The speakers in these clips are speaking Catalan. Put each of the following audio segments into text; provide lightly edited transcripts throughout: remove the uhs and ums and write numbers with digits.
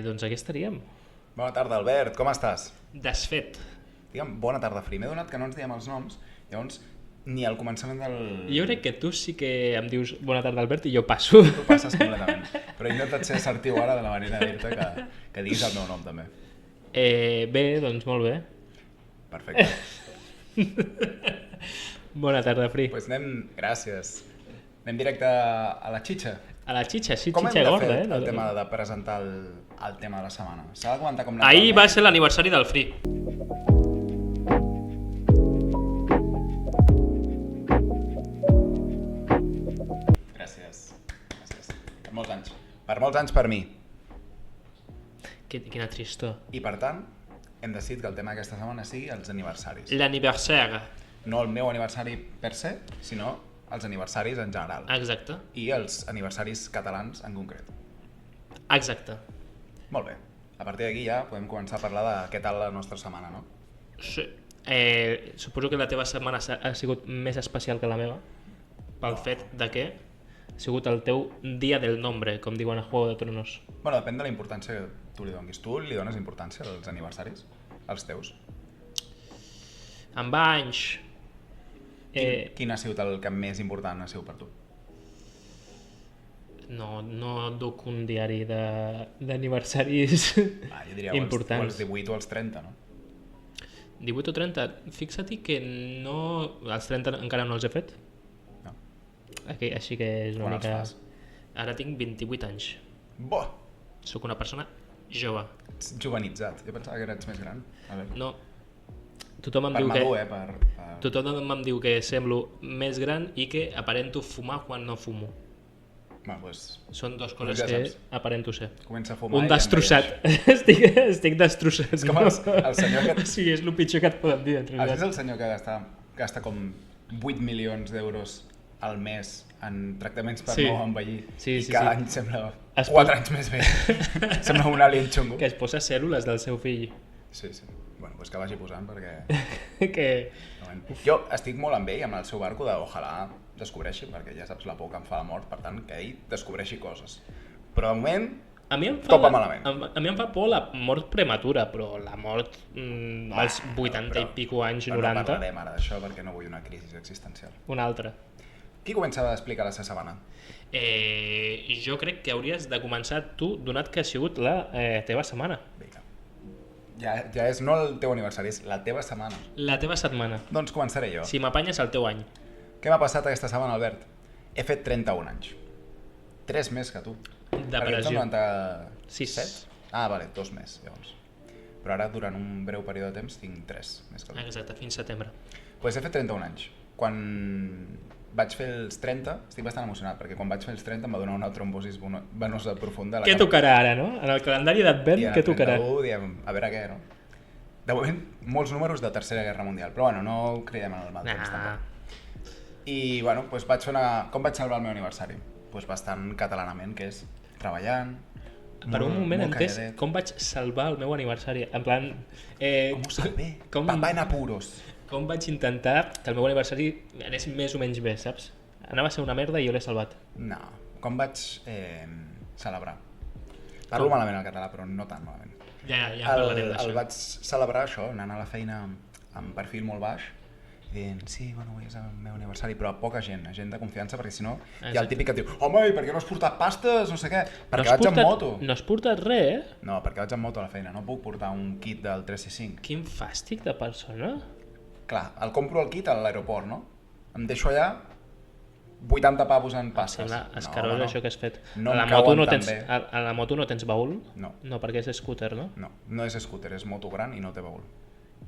Doncs aquí estaríem. Bona tarda, Albert, com estàs? Desfet. Digue'm, bona tarda, Fri. M'he donat que no ens diem els noms, llavors ni al començament del... Jo crec que tu sí que em dius bona tarda, Albert, i jo passo. Tu passes completament. Però he intentat ser assertiu ara de la manera de dir-te que diguis el meu nom, també. Bé, doncs molt bé. Perfecte. Bona tarda, Fri. Doncs anem... Gràcies. Anem directe a la xitxa. A la xitxa, sí, Com hem xitxa de gorda, fer el tema de presentar el tema de la setmana? S'ha de comentar com l'any Ahir del va mes? ser l'aniversari del Fri. Gràcies. Gràcies. Per molts anys. Per molts anys per mi. Quina tristor. I per tant, hem decidit que el tema d'aquesta setmana sigui els aniversaris. L'aniversari. No el meu aniversari per se, sinó els aniversaris en general. Exacte. I els aniversaris catalans en concret. Exacte. Molt bé. A partir d'aquí ja podem començar a parlar de què tal la nostra setmana, no? Sí. Suposo que la teva setmana ha sigut més especial que la meva, pel fet de que ha sigut el teu dia del nombre, com diuen a Juego de Tronos. Bueno, depèn de la importància que tu li donis. Tu li dones importància als aniversaris? Els teus? Amb anys... Quin ha sigut el que més important ha sigut per tu? No duc un diari d'aniversaris Jo diria importants. o els 18 o els 30, no? 18 o 30, fixa't que no... Els 30 encara no els he fet. No. Així que és una Quan els mica... fas? Ara tinc 28 anys. Bo! Sóc una persona jove. Ets jovenitzat. Jo pensava que eres més gran. A veure. No. Tothom em Per diu madur, que... Tothom em diu que semblo més gran i que aparento fumar quan no fumo. Bueno, doncs Són dues coses ja que saps. aparento ser. comença a fumar Un i ja destrossat. Estic destrossat. És com el senyor que... O sigui, és el pitjor que et poden dir, en Has vist realitat. el senyor que gasta com 8 milions d'euros al mes en tractaments per Sí. no envellir Sí, i sí, cada sí. any sembla Es 4 anys més vell? Sembla un alien xungo. Que es posa cèl·lules del seu fill. Sí, sí. Bueno, doncs que vagi posant perquè... que... Jo estic molt amb ell, amb el seu barco de ojalà descobreixi, perquè ja saps la por que em fa la mort, per tant, que ell descobreixi coses. Però de moment, A mi em fa, topa malament. a mi em fa por la mort prematura, però la mort als 80 i pico anys, però no 90, parlarem ara d'això perquè no vull una crisi existencial. una altra. Qui comença a explicar la seva setmana? Jo crec que hauries de començar tu, donat que ha sigut la teva setmana. Vinga. Ja és no el teu aniversari, és la teva setmana. La teva setmana. Doncs començaré jo. Si m'apanyes el teu any. Què m'ha passat aquesta setmana, Albert? He fet 31 anys. 3 més que tu. Depressió. Perquè ets del 6. 97? Ah, vale, 2 més, llavors. Però ara, durant un breu període de temps, tinc 3 més que tu. Exacte, fins setembre. Pues he fet 31 anys. Quan vaig fer els 30, estic bastant emocionat, perquè quan vaig fer els 30 em va donar una trombosis venosa profunda. Què tocarà ara, no? En el calendari d'advent, què tocarà? I en el 31 diem, a veure què, no? De moment, molts números de Tercera Guerra Mundial, però bueno, no cridem en el mal temps, tampoc. I bueno, doncs vaig fer com vaig salvar el meu aniversari? Doncs bastant catalanament, que és treballant, Per un moment he entès calladet. com vaig salvar el meu aniversari. En plan... Com ho salvé? Papà en apuros. Com vaig intentar que el meu aniversari anés més o menys bé, saps? Anava a ser una merda i jo l'he salvat. No, com vaig celebrar? Parlo malament el català, però no tan malament. Ja parlarem El d'això. vaig celebrar això, anant a la feina amb perfil molt baix, dient, sí, bueno, avui és el meu aniversari, però a poca gent, a gent de confiança, perquè si no hi ha el típic que et diu, home, i per què no has portat pastes, no sé què? Perquè vaig amb moto. No has portat res, eh? No, perquè vaig amb moto a la feina, no puc portar un kit del 365. Quin fàstic de persona. Clar, el compro el kit a l'aeroport, no? Em deixo allà 80 pavos en pastes. Sembla escarós home, això que has fet. No a, la em moto cauen no tan tens, bé. a la moto no tens baúl? No. No, perquè és scooter, no? No és scooter, és moto gran i no té baúl.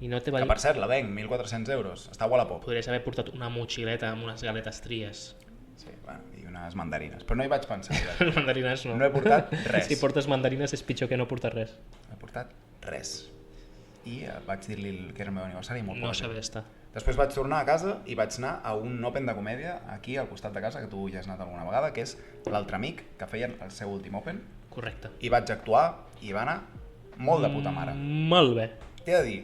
I no té Que baúl. per cert, la venc, 1.400 euros. Està a Wallapop. Podries haver portat una motxileta amb unes galetes tries. Sí, bueno, i unes mandarines. Però no hi vaig pensar. Les mandarines no. No he portat res. Si portes mandarines és pitjor que no portar res. No he portat res. I vaig dir-li que era el meu aniversari i molt No poca gent. saber estar. Després vaig tornar a casa i vaig anar a un Open de comèdia aquí al costat de casa, que tu ja has anat alguna vegada, que és l'Altre Amic, que feien el seu últim Open. Correcte. I vaig actuar i va anar molt de puta mare. Molt bé. T'he de dir,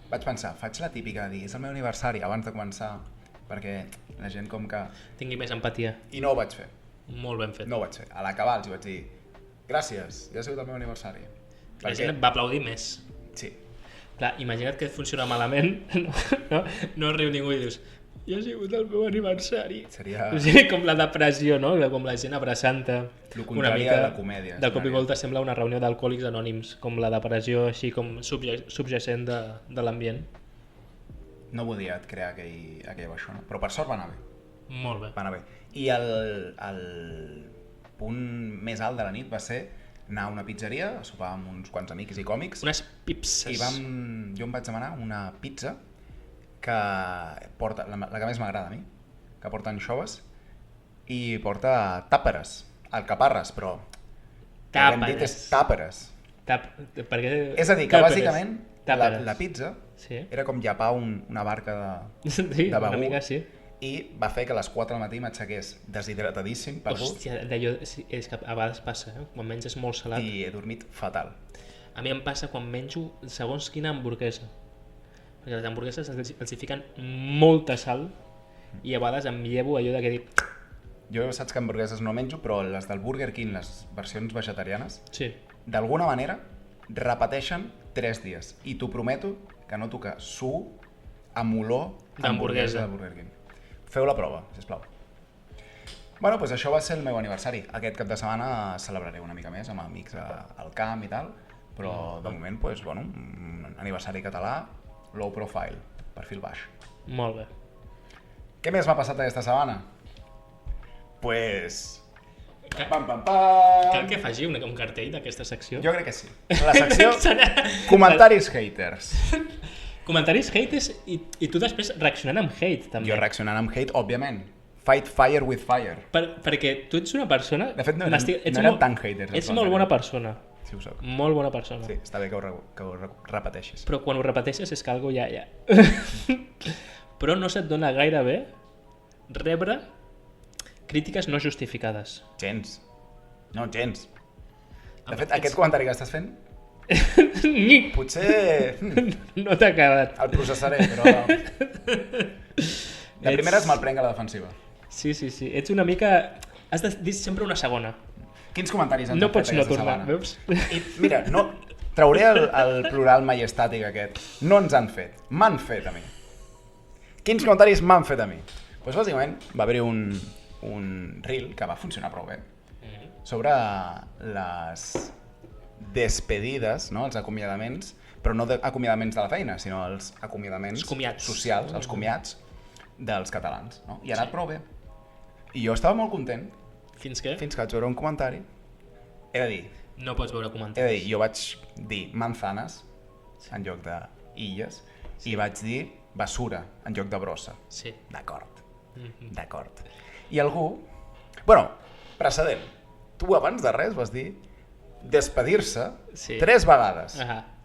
vaig pensar, faig la típica de dir, és el meu aniversari abans de començar, perquè la gent com que... Tingui més empatia. I no ho vaig fer. Molt ben fet. No ho vaig fer. A l'acabar els vaig dir, gràcies, ja ha sigut el meu aniversari. La gent va aplaudir més. Sí. Clar, imagina't que funciona malament, no riu ningú i dius ja ha sigut el meu aniversari. Seria... O sigui, com la depressió, no? Com la gent abraçant-te. El contrari de la comèdia. De cop i volta sembla una reunió d'alcohòlics anònims, com la depressió així com subjacent de l'ambient. No volia crear aquella baixona, però per sort va anar bé. Molt bé. Va anar bé. I el punt més alt de la nit va ser anar a una pizzeria, a sopar amb uns quants amics i còmics. Unes pipses. I jo em vaig demanar una pizza que porta, la que més m'agrada a mi, que porta anxoves i porta tàperes, alcaparres, però el que hem dit és tàperes. És a dir, que bàsicament la pizza era com llepar una barca de una begur mica, sí. i va fer que a les 4 del matí m'aixequés deshidratadíssim, perdut. Hòstia, és que a vegades passa, quan menges molt salat. I he dormit fatal. A mi em passa quan menjo segons quina hamburguesa. Perquè les hamburgueses els hi fiquen molta sal i a vegades em llevo allò de que dic... Jo saps que hamburgueses no menjo, però les del Burger King, les versions vegetarianes, sí, d'alguna manera repeteixen 3 dies. I t'ho prometo que noto que suo amb olor d'hamburguesa de Burger King. Feu la prova, sisplau. Bueno, doncs això va ser el meu aniversari. Aquest cap de setmana celebraré una mica més amb amics al camp i tal, però de moment, doncs, bueno, un aniversari català, low profile, perfil baix. Molt bé. Què més m'ha passat aquesta setmana? Pues... Pam, pam, Cal que faci un cartell d'aquesta secció? Jo crec que sí. La secció comentaris haters. Comentaris haters i tu després reaccionant amb hate, també. Jo reaccionant amb hate, òbviament. Fight fire with fire. Perquè tu ets una persona... De fet, no eren tan haters. Ets molt bona persona. Sí, ho soc. Molt bona persona. Sí, està bé que ho repeteixis. Però quan ho repeteixes és que algo ja... Però no se't dona gaire bé rebre crítiques no justificades. Gens. No, gens. De fet, aquest comentari que estàs fent... Potser... No t'ha quedat. El processaré, però... De primeres me'l prenc a la defensiva. Sí. Ets una mica... Has de dir sempre una segona. Quins comentaris han fet aquesta setmana? No pots no tornar, veus? I mira, no... Trauré el plural majestàtic aquest. No ens han fet. M'han fet a mi. Quins comentaris m'han fet a mi? Doncs bàsicament va haver-hi un reel que va funcionar prou bé sobre les despedides, no? Els acomiadaments, però no acomiadaments de la feina, sinó els acomiadaments socials, els comiats dels catalans. No? I ha anat prou bé. I jo estava molt content. Fins que? Fins que vaig veure un comentari. He de dir... No pots veure comentaris. He de dir, jo vaig dir manzanas en lloc d'illes i vaig dir basura en lloc de brossa. Sí. D'acord. D'acord. I algú... Bueno, precedent. Tu abans de res vas dir despedir-se 3 vegades.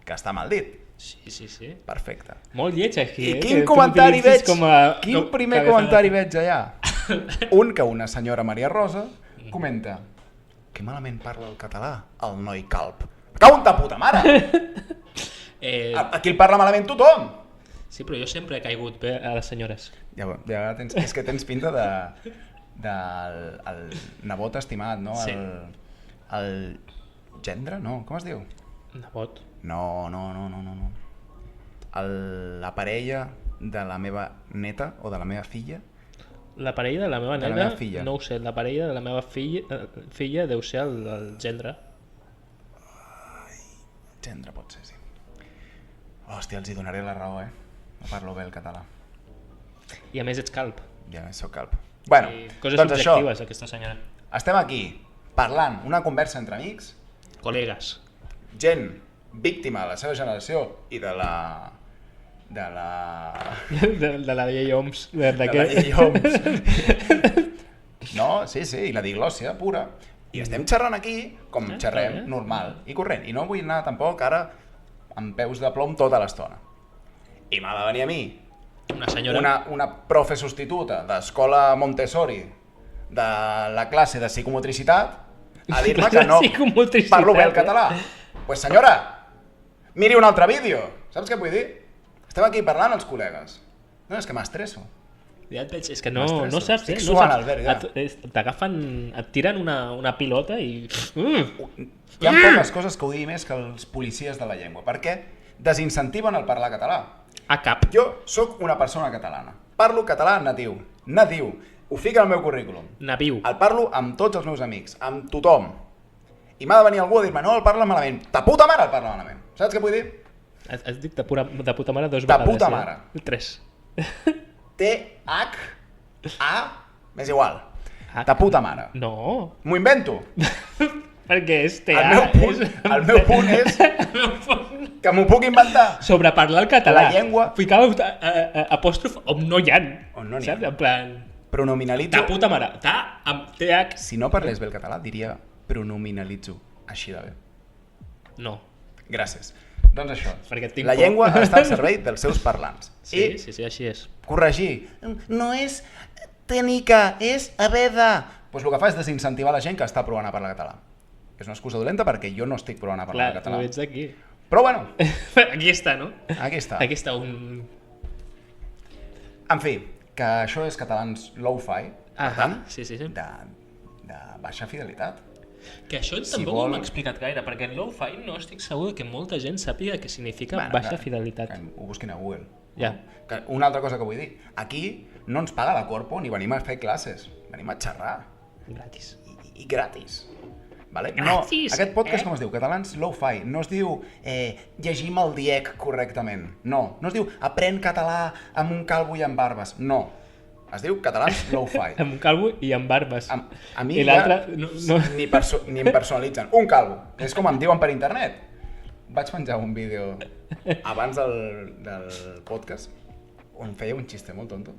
Que està mal dit. Sí. Perfecte. Molt lleig aquí. I quin comentari veig? Quin primer comentari veig allà? Un que una senyora Maria Rosa comenta: que malament parla el català, el noi calb. Cau en ta puta mare! Aquí el parla malament tothom! Sí, però jo sempre he caigut bé a les senyores. Ja és que tens pinta del nebot estimat, no? Sí. El gendre? No, com es diu? Nebot? No. La parella de la meva neta o de la meva filla? La parella de la meva neta? De la meva filla. No ho sé, la parella de la meva filla deu ser el gendre. Gendre pot ser, sí. Hòstia, els hi donaré la raó, no parlo bé el català. I a més ets calb. I a més soc calb. Bueno, coses doncs objectives, això, aquesta senyora. Estem aquí parlant, una conversa entre amics, col·legues, gent víctima de la seva generació i de la... de la llei Oms. De la llei Oms. No, sí, i la diglòssia pura. I estem xerrant aquí com xerrem, normal i corrent. I no vull anar tampoc ara amb peus de plom tota l'estona. I m'ha de venir a mi una senyora, una profe substituta d'escola Montessori de la classe de psicomotricitat a dir-me que no parlo bé el català. Pues senyora, miri un altre vídeo. Saps què vull dir? Estem aquí parlant els col·legues. No, és que m'estresso. Ja et veig, és que no M'estresso. saps, Estic no suant, saps. Albert, ja. T'agafen, et tiren una pilota i... Hi ha poques coses que odii més que els policies de la llengua, perquè desincentiven el parlar català. A cap. Jo sóc una persona catalana. Parlo català natiu. Nadiu. Ho fica al meu currículum. Naviu. El parlo amb tots els meus amics, amb tothom. I m'ha de venir algú a dir-me, no, el parla malament. Ta puta mare el parla malament. Saps què vull dir? Has dit de puta mare dos De vegades. puta mare. 3. T-H-A... M'és igual. H. De puta mare. No, M'ho invento. perquè és El meu punt és que m'ho puc inventar. sobre parlar el català. La llengua- Ficava apòstrof on no hi ha. On no n'hi ha. Saps? En plan, Pronominalitzo. de puta mare. Ta amb TH. Si no parlés bé el català, diria pronominalitzo. Així de bé. No. Gràcies. Doncs això. Perquè tinc La por. llengua està al servei dels seus parlants. Sí, I sí, així és. corregir. No és tenica, és haver de... Doncs el que fa és desincentivar la gent que està provant a parlar català. És una excusa dolenta perquè jo no estic provant a parlar Clar, tu català. ets aquí. Però bueno, Aquí està, no? aquí està. Aquí està un... En fi, que això és catalans low-fi, per tant, sí. de baixa fidelitat. Que això Si tampoc vol- no m'ha explicat gaire, perquè en low-fi no estic segur que molta gent sàpiga què significa baixa fidelitat. Que ho busquin a Google. Ja. Que una altra cosa que vull dir, aquí no ens paga la Corpo ni venim a fer classes, venim a xerrar. Gratis. I gratis. Vale? Gratis, No, aquest podcast eh? com es diu? Catalans low-fi. No es diu llegim el DIEC correctament. No. No es diu aprèn català amb un calvo i amb barbes. No. Es diu catalans low-fi. Amb un calvo i amb barbes. A mi I ja l'altre... No. ni em personalitzen. Un calvo. És com em diuen per internet. Vaig penjar un vídeo abans del podcast on feia un xiste molt tonto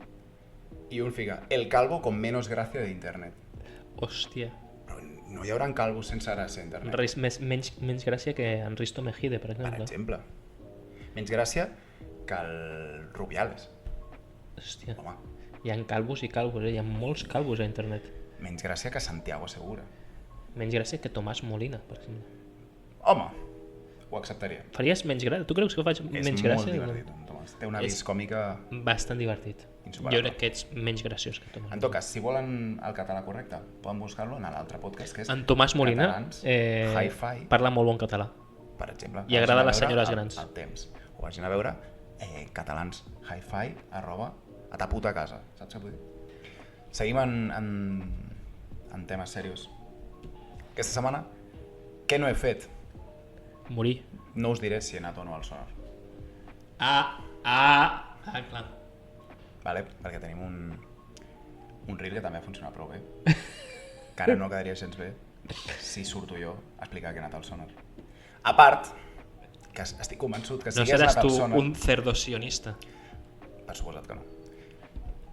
i un fica, el calvo con menos gracia de internet. Hòstia. Però no hi haurà calvos sense gràcia a internet. Menys gràcia que en Risto Mejide, per Per exemple. exemple. Menys gràcia que el Rubiales. Hòstia. Home, Hi ha calvos i calvos, Hi ha molts calvos a internet. menys gràcia que Santiago Segura. Menys gràcia que Tomàs Molina, per exemple. Home, ho acceptaria. Faries menys gràcia? Tu creus que faig menys És gràcia? molt divertit, en Tomàs. Té una vis còmica... Bastant divertit. Insuperable. Jo crec que ets menys graciós que Tomàs. En tot cas, si volen el català correcte, poden buscar-lo en l'altre podcast, que és En Tomàs Molina Catalans Hi-Fi, parla molt bon català. per exemple. I agrada a les Vagin senyores veure grans. El temps. O vagin a veure catalans hi-fi @ a ta puta casa. Saps què vull dir? Seguim en temes serios. Aquesta setmana, què no he fet? Morir. No us diré si he anat o no al sonar. Clar. Vale? Perquè tenim un reel que també funciona prou bé. Que ara no quedaria gens bé si surto jo a explicar que he anat al sonar. A part, que estic convençut que si No hagués seràs anat tu al sonar... un cerdosionista. Per suposat que no.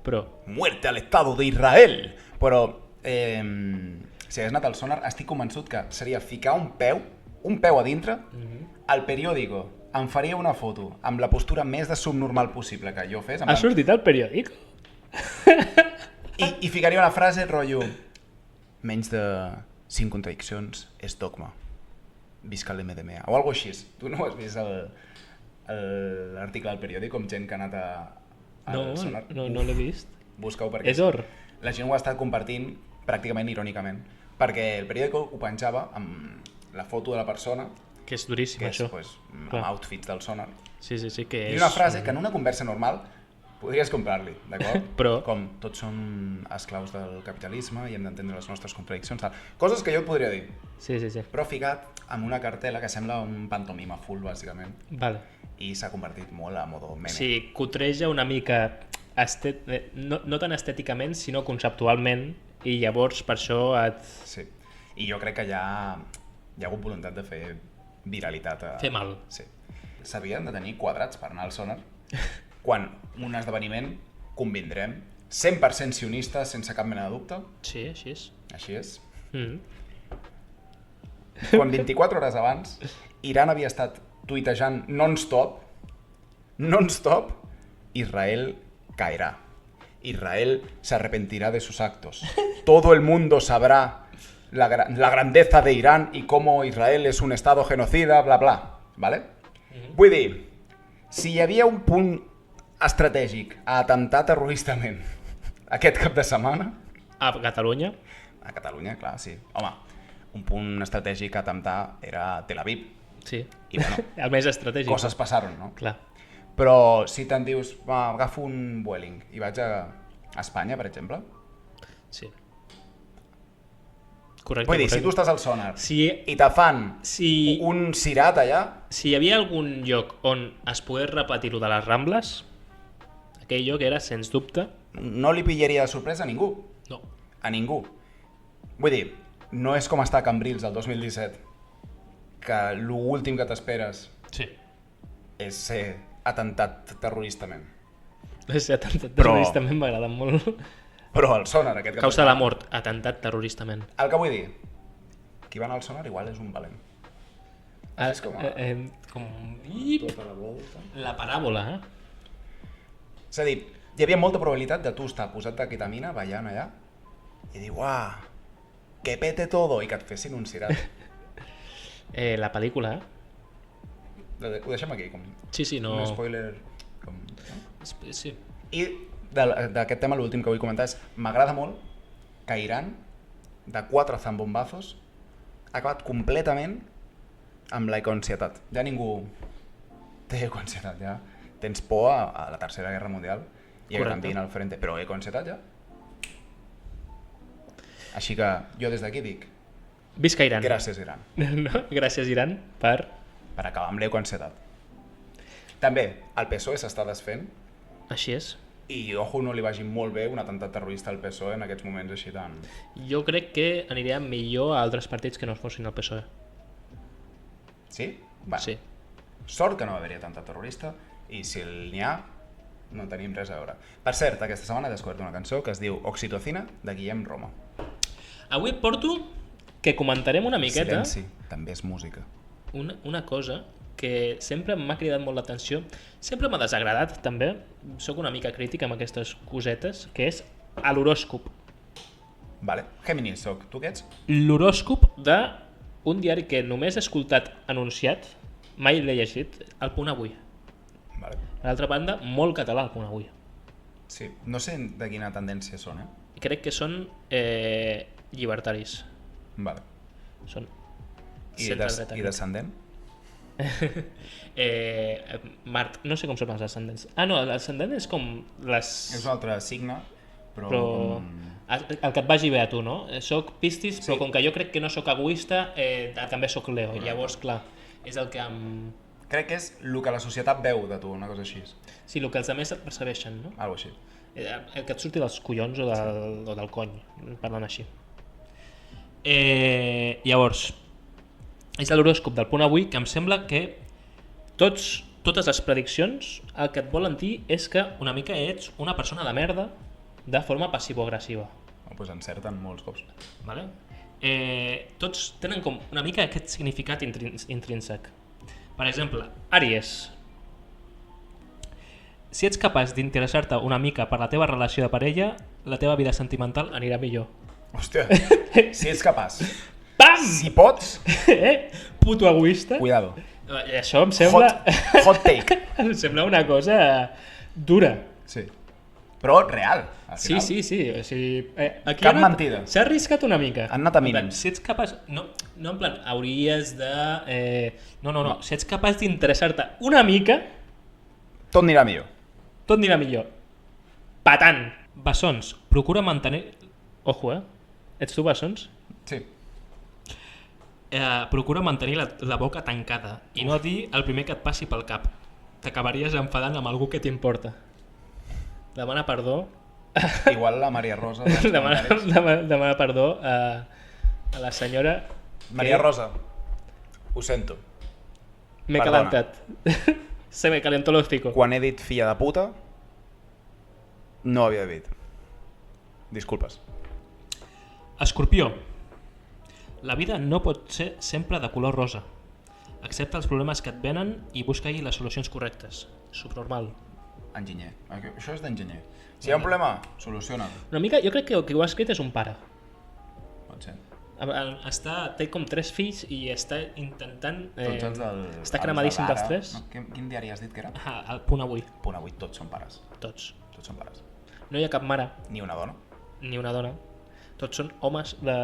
Però, Muerte al Estado de Israel! Però, si hagués anat al sonar, estic convençut que seria ficar un peu a dintre, al periòdico em faria una foto amb la postura més de subnormal possible que jo fes, ha sortit al periòdic? i ficaria una frase rotllo menys de 5 contradiccions és dogma. Visca l'MDMA. O alguna cosa així. Tu no has vist l'article del periòdic com gent que ha anat al sonar? No l'he vist. Busca-ho perquè... És or. La gent ho ha estat compartint pràcticament irònicament. Perquè el periòdic ho penjava amb la foto de la persona, Que és duríssim, que és això. pues, amb Clar. outfits del sonar, Sí, que i és... una frase que en una conversa normal podries comprar-li, d'acord? Però- Com tots som esclaus del capitalisme i hem d'entendre les nostres contradiccions, tal. Coses que jo et podria dir, Sí. però ficat amb una cartela que sembla un pantomima full, bàsicament, Vale. i s'ha convertit molt a modo meme. Sí, cutreja una mica no tan estèticament, sinó conceptualment, i llavors per això Sí. I jo crec que hi ha hagut voluntat de fer viralitat. Fer mal. Sí. S'havien de tenir quadrats per anar al sonar quan un esdeveniment, convindrem, 100% sionista, sense cap mena de dubte, Sí, així és. així és, Mm. quan 24 hores abans Iran havia estat tuitejant non-stop, Israel caerá. Israel se arrepentirá de sus actos. Todo el mundo sabrá la grandeza de Irán y cómo Israel es un estado genocida, bla, bla. ¿Vale? Vull dir, si hi havia un punt estratègic a atemptar terroristament aquest cap de setmana A Catalunya. a Catalunya, clar, sí. Home, un punt estratègic a temptar era Tel Aviv. Sí. I bueno, El més estratègic. coses passaron, no? Clar. Però si te'n dius, va, agafo un Vueling i vaig a Espanya, per exemple, Sí. Correcte. vull dir, si correcte. tu estàs al Sonar Si, i te fan si, un cirat allà, si hi havia algun lloc on es pogués repetir lo de les Rambles, aquell lloc era, sens dubte, no li pillaria de sorpresa a ningú. no. A ningú. Vull dir, no és com estar a Cambrils el 2017, que l'últim que t'esperes Sí. és ser atentat terroristament. És atemptat Però- terroristament, m'agrada molt. Però el Sonar, aquest cap Causa de la mort, atemptat terroristament. El que vull dir, qui va anar al Sonar igual és un valent. Ah, és com a- com... Ip, Tota la volta. la paràbola, eh? És a dir, hi havia molta probabilitat de tu estar posat de ketamina, ballant allà, i dir, uah, que pete todo, i que et fessin un cirat. La pel·lícula, eh? Ho deixem aquí, com Sí, sí, no... un spoiler. Com, no? Sí. I d'aquest tema l'últim que vull comentar és, m'agrada molt que Iran, de 4 zambombazos, ha acabat completament amb la ecoansietat. Ja ningú té ecoansietat, ja tens por a la Tercera Guerra Mundial i a que Correcte. t'enviïn al frente, però ecoansietat ja. Així que jo des d'aquí dic, Visca Iran. gràcies Iran, No? Gràcies, Iran, per... per acabar amb l'ecoansietat. També, el PSOE s'està desfent Així és. i ojo no li vagi molt bé un atemptat terrorista al PSOE en aquests moments així tan... Jo crec que aniria millor a altres partits que no fossin el PSOE. Sí? Bueno, Sí. sort que no va haver-hi atemptat terrorista i si n'hi ha, no tenim res a veure. Per cert, aquesta setmana he descobert una cançó que es diu Oxitocina, de Guillem Roma. Avui et porto que comentarem una miqueta Silenci, també és música. una cosa que sempre m'ha cridat molt l'atenció, sempre m'ha desagradat també, sóc una mica crític amb aquestes cosetes, que és l'horòscop. Vale, Géminis soc. Tu què ets? L'horòscop d'un diari que només he escoltat anunciat, mai l'he llegit, El Punt Avui. Vale. Per l'altra banda, molt català El Punt Avui. Sí, no sé de quina tendència són, Crec que són llibertaris. Vale. Són I, centre-dreta. i descendent? Mart, no sé com són els ascendents. Ah, no, l'ascendent és com les... És un altre signe, però... Però el que et vagi bé a tu, no? Soc Piscis, però Sí. com que jo crec que no sóc egoista, també sóc Leo. Llavors, clar, és el que Crec que és el que la societat veu de tu, una cosa així. sí, el que els altres et percebeixen, no? Algo així. El que et surti dels collons o del cony, parlant així. Llavors, és l'horòscop del Punt Avui, que em sembla que totes les prediccions el que et volen dir és que una mica ets una persona de merda de forma passivo-agressiva. Doncs encerten molts cops. Vale? Tots tenen com una mica aquest significat intrínsec. Per exemple, Àries. Si ets capaç d'interessar-te una mica per la teva relació de parella, la teva vida sentimental anirà millor. Hòstia, si ets capaç. Pam! Si pots, Puto egoista. cuidado. Això em sembla... Hot take. em sembla una cosa dura. Sí. Però real, al Sí, final. sí. O sigui, aquí Cap ha anat- mentida. S'ha arriscat una mica. Han anat a En plan, mínims. Si ets capaç... No en plan, hauries de... No. Si ets capaç d'interessar-te una mica, Tot anirà millor. tot anirà millor. Patant. Bessons. Procura mantenir... Ojo, Ets tu, bessons? Sí. Procura mantenir la boca tancada i no dir el primer que et passi pel cap. T'acabaries enfadant amb algú que t'importa. Demana perdó. Igual la Maria Rosa. dels Demana, comentaris. demana perdó a la senyora... Maria Rosa, ho sento. M'he Perdona. calentat. Se me calentó el hocico. Quan he dit filla de puta, no ho havia dit. Disculpes. Escorpió. La vida no pot ser sempre de color rosa. Accepta els problemes que et venen i busca-hi les solucions correctes. Subnormal. Enginyer. Això és d'enginyer. Si hi ha un problema, soluciona'l. Una mica, jo crec que el que ho ha escrit és un pare. Pot ser. Té com 3 fills i està intentant... Tots els del... està els cremadíssim de dels l'Ara. 3. No, quin diari has dit que era? Al Punt Avui. Punt avui, tots són pares. Tots. Tots són pares. no hi ha cap mare Ni una dona. ni una dona. Tots són homes de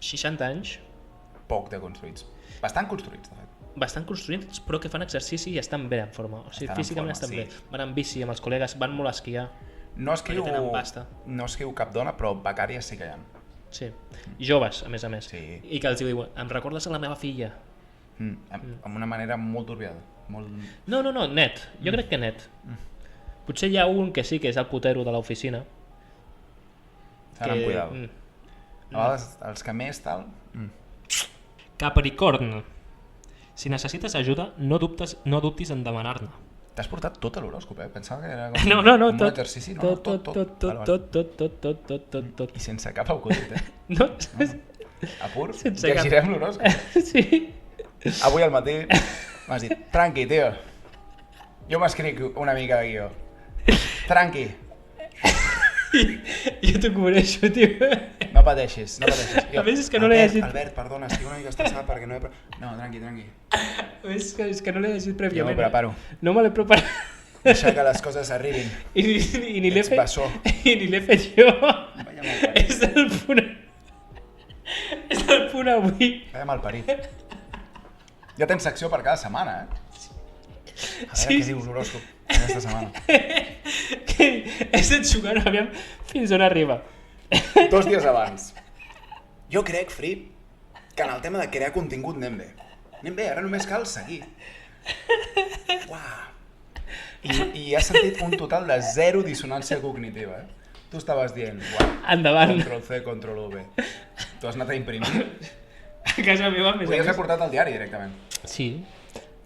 60 anys, Poc deconstruïts. Bastant construïts, de fet. bastant construïts, però que fan exercici i estan bé en forma. O sigui, Estan en físicament forma, estan sí. bé. Van amb bici amb els col·legues, van molt a esquiar. No escriu, Perquè tenen pasta. no escriu cap dona, però becàries sí que hi ha. Sí. I joves, a més. Sí. I que els diuen, em recordes a la meva filla? Amb una manera molt turbiada. Molt... No, net. Jo crec que net. Potser hi ha un que sí que és el putero de l'oficina. S'han amb cuidado. A vegades, els que més tal... Capricorn. Si necessites ajuda, no dubtis en demanar-ne. T'has portat tot a l'horòscop, Pensava que era com, No, com un tot. exercici. No, tot. Tot. I sense cap acudit, No, A pur, Sense cap. llegirem l'horòscop. sí. Avui al matí m'has dit, tranqui, tio. Jo m'escric una mica de guió. Tranqui, Jo t'ho cobreixo, tio. no pateixis, no pateixis. A més és que no l'he llegit. Albert, perdona, estic una mica estressat perquè no he... No, tranqui. És que no l'he llegit Jo prèviament. m'ho preparo. No me l'he preparat. Deixa que les coses arribin. I ni l'he Ets fet. bessó. I ni l'he fet jo. Vaya malparit. És del punt... És del punt avui. Vaya malparit. Ja tens secció per cada setmana, A veure Sí, què sí. dius l'horòscop aquesta setmana. Que he estat jugant, aviam fins on arriba. 2 dies abans. Jo crec, Fri, que en el tema de crear contingut anem bé. Anem bé, ara només cal seguir. Uau. I has sentit un total de 0 dissonància cognitiva, Tu estaves dient, uau, Endavant. Control C, Control V. Tu has anat a imprimir. A casa meva, més Podries haver portat al diari directament. Sí,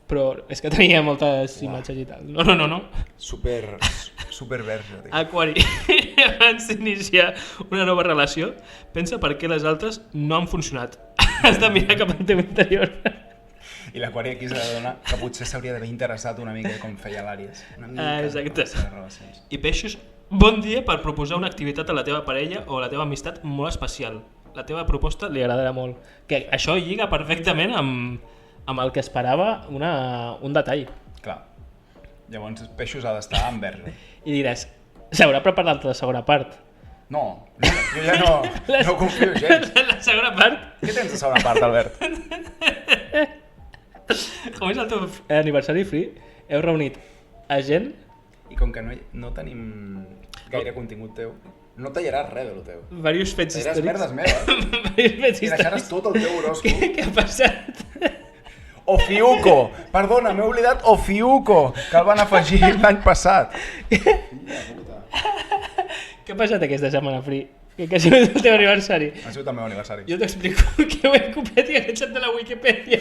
però és que tenia moltes imatges i tal. No. Super verge, tio. Aquari, abans d'iniciar una nova relació, pensa per què les altres no han funcionat. Has de mirar cap al teu interior. I l'Aquari aquí s'ha de donar que potser s'hauria d'haver interessat una mica com feia l'Àries. Una mica Exacte. en les seves relacions. I peixos, bon dia per proposar una activitat a la teva parella o a la teva amistat molt especial. La teva proposta li agradarà molt. Que això lliga perfectament amb el que esperava un detall. Clar. Llavors, Peixos ha d'estar en verge. I diràs, s'haurà preparat la segona part. No, jo ja no confio gens. La segona part, Què tens de segona part, Albert? com és el teu aniversari free, heu reunit a gent. I com que no tenim gaire contingut teu, no tallaràs res de lo teu. Diversos fets Tallaràs històrics. merdes meves Diversos fets i deixaràs històrics. tot el teu horòscop. Què ha passat? Ofiuco! Perdona, m'he oblidat Ofiuco, que el van afegir l'any passat. Què ha passat aquesta setmana, Free? Que ha sigut el teu aniversari. Ha sigut el meu aniversari. Jo t'explico que ho he copiat i he agafat de la Wikipedia.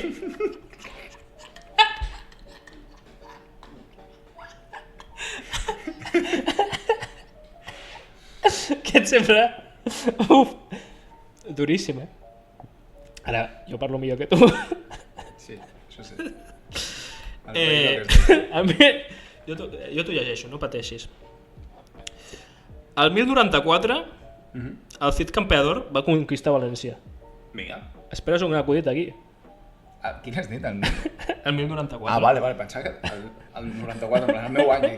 Què et sembla? Uf, duríssim, Ara, jo parlo millor que tu. Sí, això sí. A mi, jo t'ho llegeixo, no pateixis. El 1094, el Cid Campeador va conquistar València. Vinga. Esperes un acudit aquí. Quin has dit? El 1094. Ah, vale, pensava que el 94, en plan, el meu any.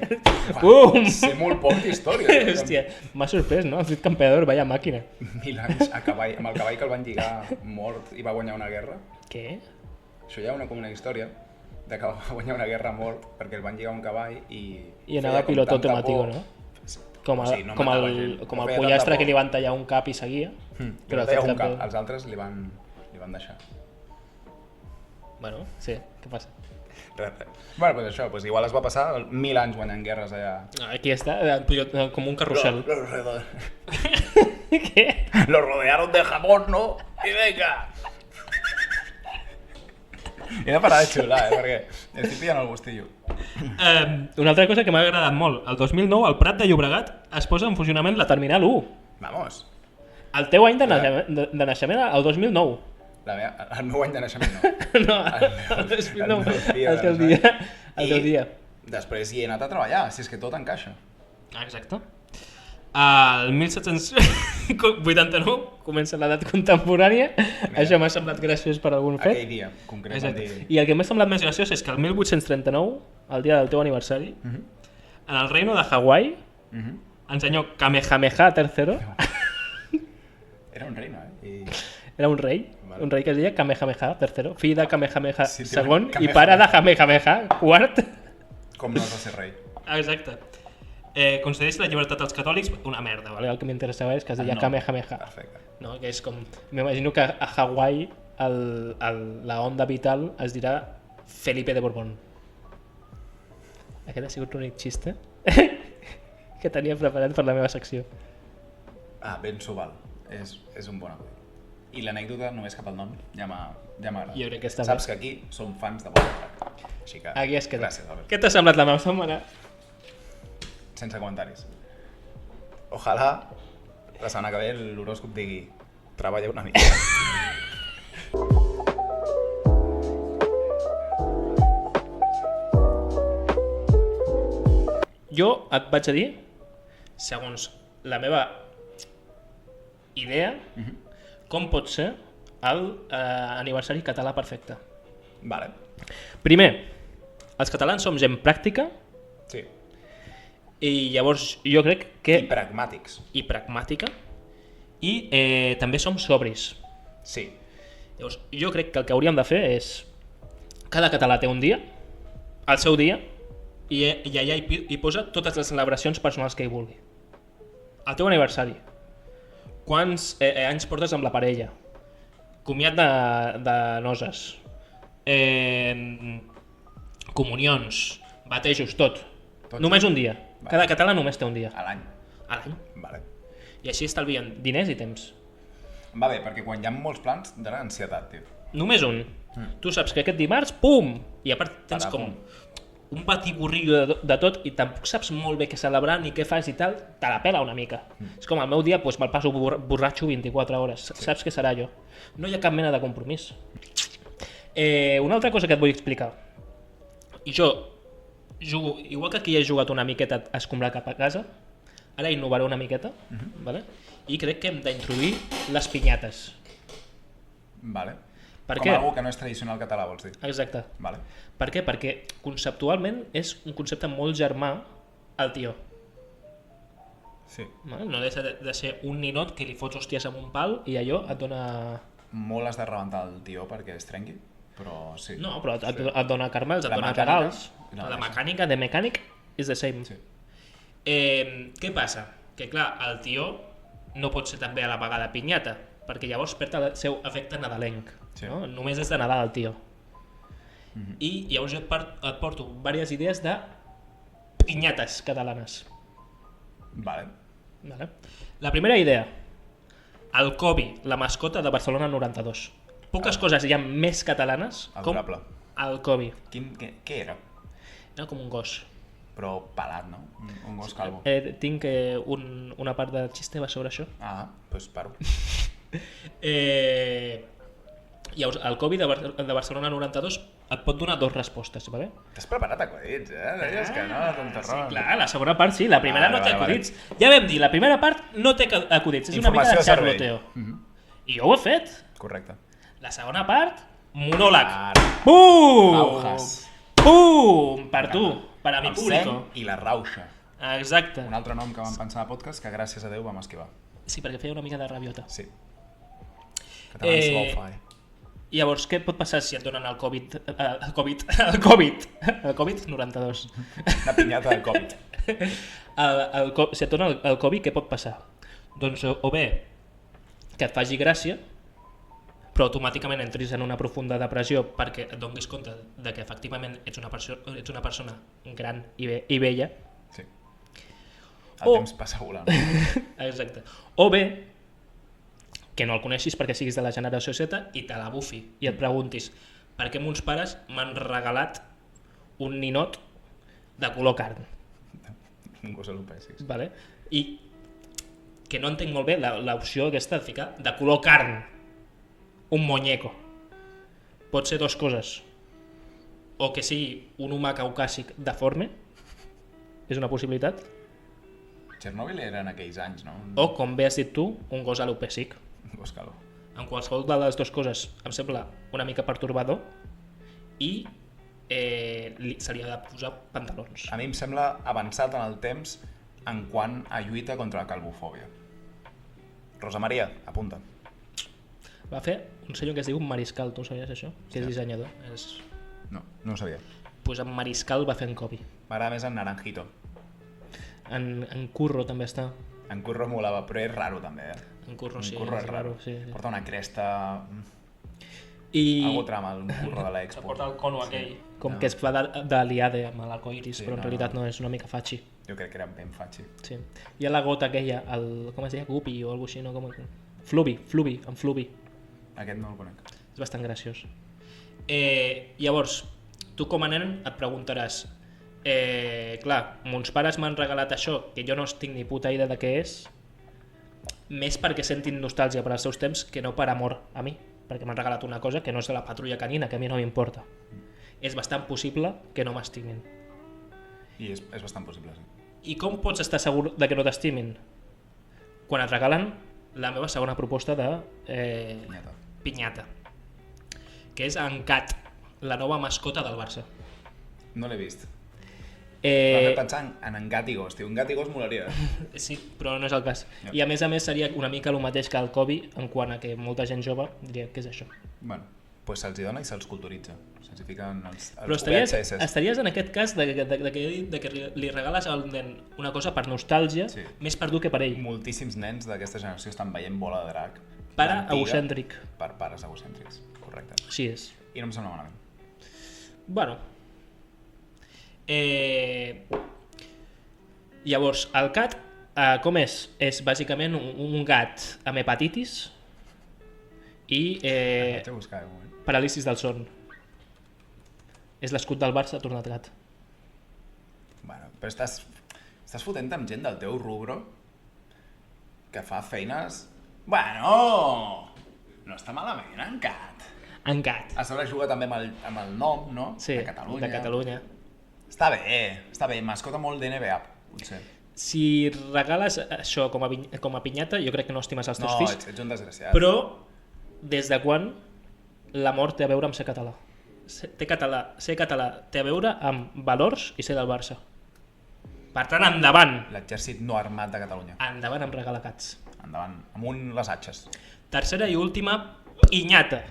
Bum! Sé molt poc d'història. Hòstia, m'ha sorprès, no? El Cid Campeador, vaya màquina. 1000 anys a cavall, amb el cavall que el van lligar mort i va guanyar una guerra. Què? Això hi ha una història de que va guanyar una guerra mort perquè el van lligar un cavall i... I anava feia com piloto tanta automàtico, por. no? Com O sigui, no matava gent, com el feia pollastre tanta que li por. van tallar un cap i seguia. Però el feia Cid un cap, Campeador... els altres li van deixar. Bueno, sí, què passa? Res. Bueno, pues això, pues igual es va passar 1000 anys guanyant guerres allà. Aquí està, com un carrusel. Què? Lo rodearon de jamón, ¿no? Y venga. He de parar de xiular, perquè estic pillant el gustillo. Una altra cosa que m'ha agradat molt. El 2009, al Prat de Llobregat, es posa en funcionament la Terminal 1. Vamos. El teu any de naixement, el 2009. El meu any de naixement no. No, el 2009, el teu dia. El teu dia. Després hi he anat a treballar, si és que tot encaixa. Exacte. El 1789 comença l'edat contemporània. Això m'ha semblat graciós per algun fet. Aquell dia, concret. Exacte. I el que m'ha semblat més graciós és que el 1839, el dia del teu aniversari, en el reino de Hawaii, el senyor Kamehameha III. Era un rei, no? Era un rei, Vale. un rei que es deia Kamehameha III, fill de Kamehameha Sí, II i Kamehameha. pare de Kamehameha IV. Com no has de ser rei? Exacte. Concedeix la llibertat als catòlics, una merda, vale? El que m'interessava és que es deia No. Kamehameha. Perfecte. No? Que és com... M'imagino que a Hawaii la onda vital es dirà Felipe de Borbón. Aquest ha sigut l'únic xiste que tenia preparat per la meva secció. Ah, Ben Sobal. És un bon acudit. I l'anècdota, només cap al nom, ja m'agrada. Jo crec que està Saps bé. que aquí som fans de bon track. Així que... Aquí es queda. Gràcies, Albert. Què t'ha semblat la meva setmana? Sense comentaris. Ojalà la setmana que ve l'horòscop digui treballa una mica. Jo et vaig a dir, segons la meva idea, com pot ser l'aniversari català perfecte. Vale. Primer, els catalans som gent pràctica Sí. i llavors jo crec que... I pragmàtics. I pragmàtica i també som sobris. Sí. Llavors, jo crec que el que hauríem de fer és... Cada català té un dia, el seu dia, i allà hi posa totes les celebracions personals que hi vulgui. El teu aniversari. Quants anys portes amb la parella? Comiat de noces. Comunions, batejos, tot. Només un dia. Vale. Cada català només té un dia. A l'any. A l'any. Vale. I així estalvien diners i temps. Va bé, perquè quan hi ha molts plans, dona ansietat, tio. Només un. Tu saps que aquest dimarts, pum! I a part tens Parà, com pum. un batiburrillo de tot i tampoc saps molt bé què celebrar ni què fas i tal, te la pela una mica. És com el meu dia, doncs me'l passo borratxo 24 hores. Saps què serà jo? No hi ha cap mena de compromís. Una altra cosa que et vull explicar. Jo jugo, igual que aquí he jugat una miqueta a escombrar cap a casa, ara innovaré una miqueta, vale? I crec que hem d'introduir les pinyates. Vale. Per Com què? algú que no és tradicional català, vols dir? Exacte. Vale. Per què? Perquè conceptualment és un concepte molt germà al tió. Sí. Vale? No deixa de ser un ninot que li fots hòsties amb un pal i allò et dona... Molt has de rebentar el tió perquè es trenqui, però sí. No, però et dona caramels, et La dona mecànica, regals. no, La sí. mecànica, the mechanic, is the same. Sí. Què passa? Que clar, el tió no pot ser també a la vegada pinyata, perquè llavors perd el seu efecte nadalenc. Sí. No? Només és de Nadal el tió. I llavors jo et porto diverses idees de pinyates catalanes. Vale. Vale? La primera idea, el Kobe, la mascota de Barcelona 92. Poques coses hi ha més catalanes com Adorable. el Kobe. Què era? Era com un gos. Però pelat, no? Un gos calvo. Tinc una part del xiste va sobre això. Ah, doncs paro. Llavors, el Kobe de Barcelona 92 et pot donar dos respostes, vale? T'has preparat acudits, Deies que no, tonterrón. Sí, clar, la segona part sí, la primera Vale, no té vale, acudits. Ja vam dir, la primera part no té acudits, és una mica Informació de de servei. xarloteo. I jo ho he fet. Correcte. La segona part, monòleg. Ara. Bum! Aujas. Bum! Per tu, per a mi El público. seny i la rauxa. Exacte. Un altre nom que vam pensar a podcast que gràcies a Déu vam esquivar. Sí, perquè feia una mica de rabiota. Sí. Catalans lo-fi. Llavors, què pot passar si et donen el Covid? El Covid 92. Una pinyata de Covid. Si et donen el Covid, què pot passar? Doncs o bé que et faci gràcia, però automàticament entris en una profunda depressió perquè et donis compte de que efectivament ets una persona gran i vella. Sí. El O- temps passa volant. Exacte. O bé que no el coneixis perquè siguis de la generació Z i te la bufi i et preguntis per què mons pares m'han regalat un ninot de color carn, Un gos alopecis. vale? I que no entenc molt bé l'opció aquesta de ficar de color carn, un muñeco. Pot ser dues coses, o que sigui un humà caucàsic deforme, és una possibilitat, Chernobyl era en aquells anys, no? o com bé has dit tu, un gos alopècic. Un gos calvo. En qualsevol de les dues coses em sembla una mica pertorbador i se li ha de posar pantalons. A mi em sembla avançat en el temps en quant a lluita contra la calvofòbia. Rosa Maria, apunta. Va fer un senyor que es diu Mariscal, tu sabies això? Que és dissenyador. No ho sabia. Pues en Mariscal va fer en Kobe. M'agrada més en Naranjito. En Curro també està. En Curro molava, però és raro també, En Curro En sí, Curro és raro. Sí. Porta una cresta... I Algo trama el Curro de l'Expo. porta el cono aquell. Com que es fa d'aliade amb l'arcoiris, però en realitat no, és una mica fatxi. Jo crec que era ben fatxi. Sí. Hi ha la gota aquella, com es deia? Guppy o alguna cosa així, no? Fluvi, en Fluvi. Aquest no el conec. És bastant graciós. Llavors, tu com a nen et preguntaràs, clar, mons pares m'han regalat això, que jo no tinc ni puta idea de què és, més perquè sentin nostàlgia per als seus temps que no per amor a mi, perquè m'han regalat una cosa que no és de la patrulla canina, que a mi no m'importa. És bastant possible que no m'estimin. I és bastant possible, sí. I com pots estar segur de que no t'estimin? Quan et regalen la meva segona proposta de pinyata, que és en Cat, la nova mascota del Barça. No l'he vist. M'ha fet pensar en Gàtigos, tio. En Gàtigos molaria. Sí, però no és el cas. I a més seria una mica el mateix que el Kobe, en quant a que molta gent jove diria que és això. Bueno, doncs se'ls hi dona i se'ls culturitza. Se'ls hi fiquen els Però estaries en aquest cas de que li regales al nen una cosa per nostàlgia, Sí. més per dur que per ell. Moltíssims nens d'aquesta generació estan veient Bola de Drac. Pare l'antiga, egocèntric. Per pares egocèntrics, correcte. Així és. I no em sembla malament. Bueno. Llavors, el cat, com és? És bàsicament un gat amb hepatitis i Vaig a buscar un moment. paràlisis del son. És l'escut del Barça tornat gat. Bueno, però estàs fotent amb gent del teu rubro que fa feines... Bueno! No està malament, en Cat. En gat. A sobre juga també amb el nom, no? Sí, de Catalunya. de Catalunya. Està bé, mascota molt d'NBA, potser. Si regales això com a pinyata, jo crec que no estimes els teus No, fills. ets un desgraciat. Però, des de quan l'amor té a veure amb ser català? Ser català té a veure amb valors i ser del Barça. Per tant, endavant! L'exèrcit no armat de Catalunya. Endavant amb regalacats. Endavant, amunt les atxes. Tercera i última, pinyata.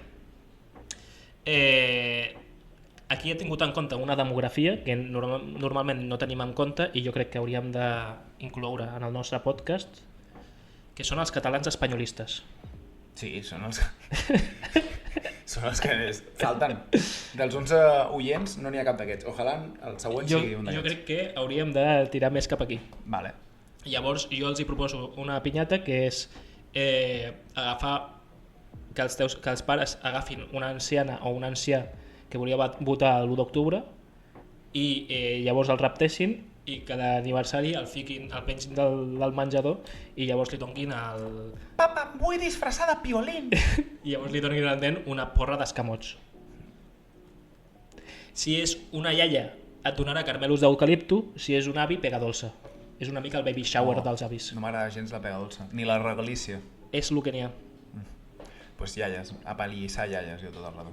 Aquí he tingut en compte una demografia que normalment no tenim en compte i jo crec que hauríem d'incloure en el nostre podcast, que són els catalans espanyolistes. Sí, són els que falten. Dels 11 oients no n'hi ha cap d'aquests. Ojalà el següent sigui un d'aquests. Jo crec que hauríem de tirar més cap aquí. Vale. Llavors jo els hi proposo una pinyata que és agafar que els pares agafin una anciana o un ancià que volia votar l'1 d'octubre i llavors el raptessin i cada aniversari el fiquin al pengin del menjador i llavors li donguin Papa, em vull disfressar de piolín! i llavors li donin al nen una porra d'escamots. Si és una iaia et donarà carmelos d'eucalipto, si és un avi pega dolça. És una mica el baby shower dels avis. No m'agrada gens la pega dolça, ni la regalícia. És el que n'hi ha. Pues iaies, apallissar iaies jo tot el rato.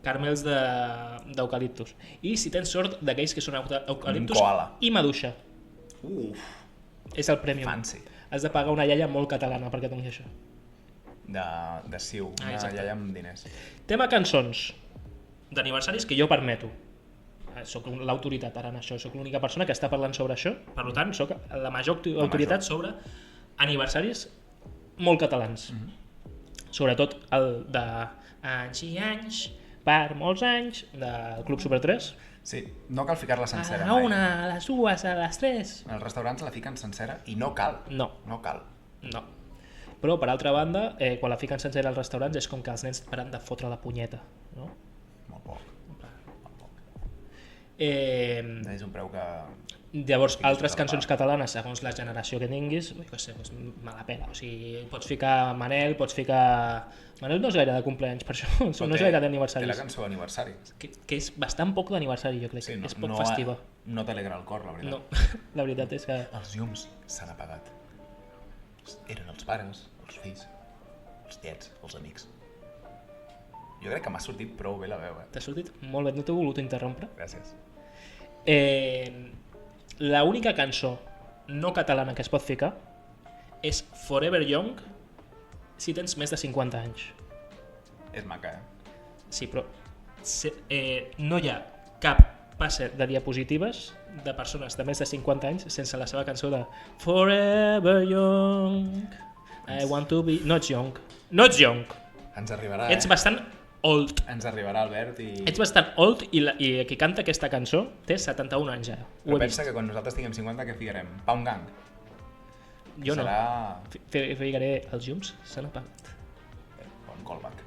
Carmels d'eucaliptus. I si tens sort d'aquells que són eucaliptus i maduixa. Uf, és el premium. Fancy. Has de pagar una iaia molt catalana perquè doni això. De siu, una iaia amb diners. Tema cançons d'aniversaris que jo permeto. Soc l'autoritat ara en això, soc l'única persona que està parlant sobre això, per tant soc la major autoritat sobre aniversaris molt catalans. Sobretot el de anys i anys, per molts anys, del Club Super 3. Sí, no cal ficar-la sencera a mai. una, a les dues, a les tres. En els restaurants la fiquen sencera i no cal. No. No cal. No. Però, per altra banda, quan la fiquen sencera als restaurants és com que els nens paren de fotre la punyeta, no? Molt poc. És un preu que... Llavors, altres cançons catalanes, segons la generació que tinguis, doncs me la pela. O sigui, pots ficar Manel, pots ficar... Manel no és gaire de compleanys, per això, no és gaire d'aniversaris. Té la cançó d'aniversari. Que és bastant poc d'aniversari, jo crec. Sí, és poc festiva. No t'alegra el cor, la veritat. No, la veritat és que... Els llums s'han apagat. Eren els pares, els fills, els tiets, els amics. Jo crec que m'ha sortit prou bé la veu, T'ha sortit molt bé, no t'he volgut interrompre. Gràcies. L'única cançó no catalana que es pot ficar és Forever Young si tens més de 50 anys. És maca, Sí, però no hi ha cap passe de diapositives de persones de més de 50 anys sense la seva cançó de Forever Young, I want to be... Not young. Ens arribarà, Ets bastant old. Ens arribarà, Albert, i... Ets bastant old i qui canta aquesta cançó té 71 anys ja. Però pensa que quan nosaltres tinguem 50, què ficarem? Pound Gang? Jo no. Serà... Ficaré els llums, s'han apagat. Bon callback.